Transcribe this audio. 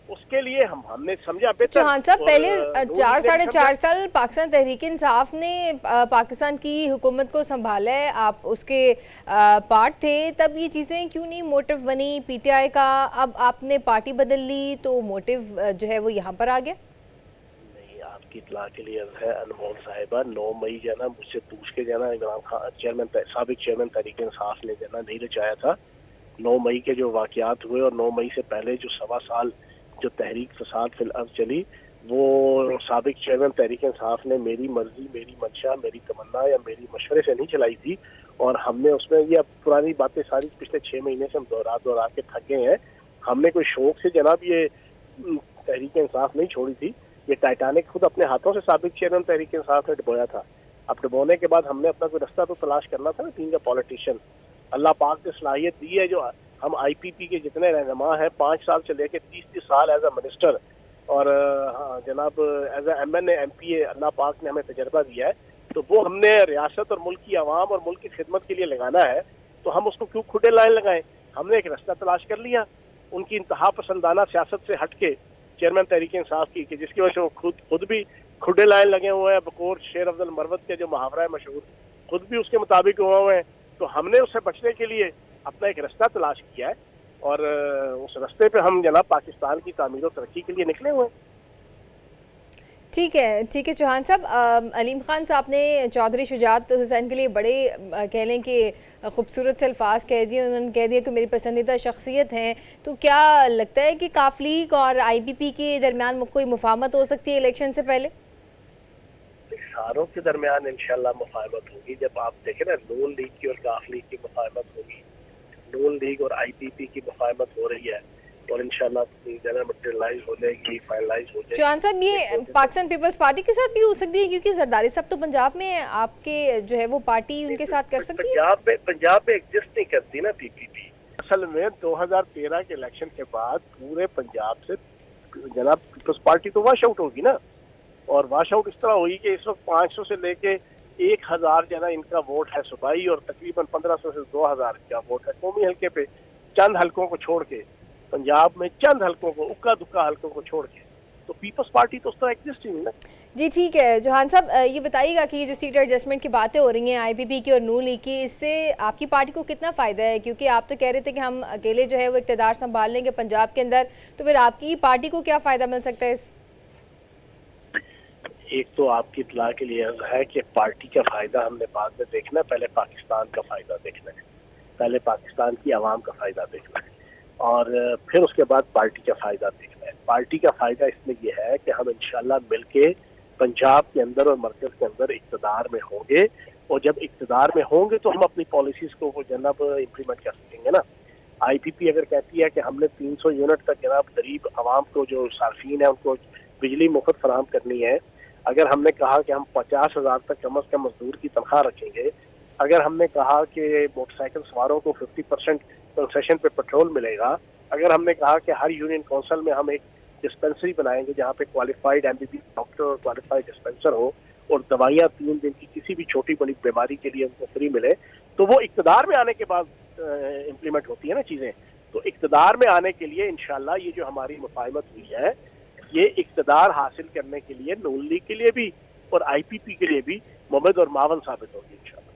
اس کے لیے ہم نے سمجھا بہتر. چوہان صاحب پہلے 4 سال پاکستان تحریک انصاف نے پاکستان کی حکومت کو سنبھالا ہے، آپ اس کے پارٹ تھے، تب یہ چیزیں کیوں نہیں موٹیو بنی پی ٹی آئی کا؟ اب آپ نے پارٹی بدل لی تو موٹیو جو ہے وہ یہاں پر آ گیا؟ نہیں، آپ کی اطلاع کے لیے ہے انمول صاحبہ، 9 مئی جو ہے نا مجھ سے پوچھ کے جو ہے نا عمران خان سابق چیئرمین تحریک انصاف نے جو ہے نا نہیں رچایا تھا. 9 مئی کے جو واقعات ہوئے اور 9 مئی سے پہلے جو 1.25 سال جو تحریک فساد فی الارض چلی، وہ سابق چیئرمین تحریک انصاف نے میری مرضی، میری منشا، میری تمنا یا میری مشورے سے نہیں چلائی تھی. اور ہم نے اس میں یہ پرانی باتیں ساری پچھلے 6 مہینے سے ہم دوہرا کے تھک گئے ہیں. ہم نے کوئی شوق سے جناب یہ تحریک انصاف نہیں چھوڑی تھی. یہ ٹائٹینک خود اپنے ہاتھوں سے سابق چیئرمین تحریک انصاف نے ڈبویا تھا. اب ڈبونے کے بعد ہم نے اپنا کوئی رستہ تو تلاش کرنا تھا نا. بینگ اے پولیٹیشین، اللہ پاک نے صلاحیت دی ہے. جو ہم آئی پی پی کے جتنے رہنما ہیں 5 سال سے لے کے 30 سال ایز اے منسٹر اور جناب as a M N A M P A, اللہ پاک نے ہمیں تجربہ دیا ہے. تو وہ ہم نے ریاست اور ملک کی عوام اور ملک کی خدمت کے لیے لگانا ہے. تو ہم اس کو کیوں کھڈے لائن لگائیں؟ ہم نے ایک رستہ تلاش کر لیا ان کی انتہا پسندانہ سیاست سے ہٹ کے چیئرمین تحریک انصاف کی، کہ جس کی وجہ سے وہ خود بھی کھڈے لائن لگے ہوئے ہیں. بقور شیر افضل مروت کے جو محاورہ ہے مشہور، خود بھی اس کے مطابق ہوئے ہیں. تو ہم نے اس سے بچنے کے لیے اپنا ایک رستہ تلاش کیا ہے اور اس رستے پہ ہم جناب پاکستان کی تعمیر و ترقی کے لیے نکلے ہوئے ہیں. ٹھیک ہے چوہان صاحب، علیم خان صاحب نے چودھری شجاعت حسین کے لیے بڑے کہہ لیں کہ خوبصورت سے الفاظ کہہ دیے. انہوں نے کہہ دیا کہ میری پسندیدہ شخصیت ہیں. تو کیا لگتا ہے کہ کاف لیگ اور آئی پی پی کے درمیان کوئی مفاہمت ہو سکتی ہے الیکشن سے پہلے؟ ساروں کے درمیان انشاءاللہ مفاہمت ہوگی. جب آپ دیکھیں نا نون لیگ کی اور کاف لیگ کی مفاہمت ہوگی، نون لیگ اور آئی پی پی کی مفاہمت ہو رہی ہے اور انشاءاللہ مٹیریلائز ہو جائے گی، فائنلائز ہو جائے گی. چوہان صاحب یہ پاکستان پیپلز پارٹی کے ساتھ بھی ہو سکتی ہے، کیونکہ زرداری صاحب تو پنجاب میں ہیں، آپ کے جو ہے وہ پارٹی ان کے ساتھ کر سکتی ہے؟ پنجاب میں ایگزسٹ نہیں کرتی نا پی پی پی. اصل میں 2013 کے الیکشن کے بعد پورے پنجاب سے جناب پیپلز پارٹی تو واش آؤٹ ہوگی نا. اور واش آؤٹ اس طرح ہوئی کہ اس وقت 500 سے لے کے 1000 جو ہے نا ان کا ووٹ ہے صوبائی، اور تقریباً 1500 سے 2000 کا ووٹ ہے قومی حلقے پہ. چند حلقوں کو چھوڑ کے پنجاب میں، چند حلقوں کو، اکا دکا حلقوں کو چھوڑ کے، تو پیپلز پارٹی تو اس طرح ایگزسٹ ہی نہیں نا. جی ٹھیک ہے چوہان صاحب، یہ بتائیے گا کہ یہ جو سیٹ ایڈجسٹمنٹ کی باتیں ہو رہی ہیں آئی پی پی کی اور نون لیگ کی، اس سے آپ کی پارٹی کو کتنا فائدہ ہے؟ کیونکہ آپ تو کہہ رہے تھے کہ ہم اکیلے جو ہے وہ اقتدار سنبھال لیں گے پنجاب کے اندر، تو پھر آپ کی پارٹی کو کیا فائدہ مل سکتا ہے اس؟ ایک تو آپ کی اطلاع کے لیے ہے کہ پارٹی کا فائدہ ہم نے بعد میں دیکھنا ہے، پہلے پاکستان کا فائدہ دیکھنا ہے، پہلے پاکستان کی عوام کا فائدہ دیکھنا ہے، اور پھر اس کے بعد پارٹی کا فائدہ دیکھنا ہے. پارٹی کا فائدہ اس میں یہ ہے کہ ہم انشاءاللہ مل کے پنجاب کے اندر اور مرکز کے اندر اقتدار میں ہوں گے، اور جب اقتدار میں ہوں گے تو ہم اپنی پالیسیز کو وہ جناب امپلیمنٹ کر سکیں گے نا. آئی پی پی اگر کہتی ہے کہ ہم نے 300 یونٹ تک جناب غریب عوام کو، جو صارفین ہیں، ان کو بجلی مفت فراہم کرنی ہے، اگر ہم نے کہا کہ ہم 50,000 تک کم از کم مزدور کی تنخواہ رکھیں گے، اگر ہم نے کہا کہ موٹر سائیکل سواروں کو 50% کنسیشن پہ پیٹرول ملے گا، اگر ہم نے کہا کہ ہر یونین کونسل میں ہم ایک ڈسپینسری بنائیں گے جہاں پہ qualified M B B doctor اور کوالیفائڈ ڈسپینسر ہو، اور دوائیاں 3 دن کی کسی بھی چھوٹی بڑی بیماری کے لیے ان کو فری ملے، تو وہ اقتدار میں آنے کے بعد امپلیمنٹ ہوتی ہے نا چیزیں. تو اقتدار میں آنے کے لیے انشاءاللہ یہ جو ہماری مفاہمت ہوئی ہے، یہ اقتدار حاصل کرنے کے لیے نون لیگ کے لیے بھی اور آئی پی پی کے لیے بھی ممد اور معاون ثابت ہوگی.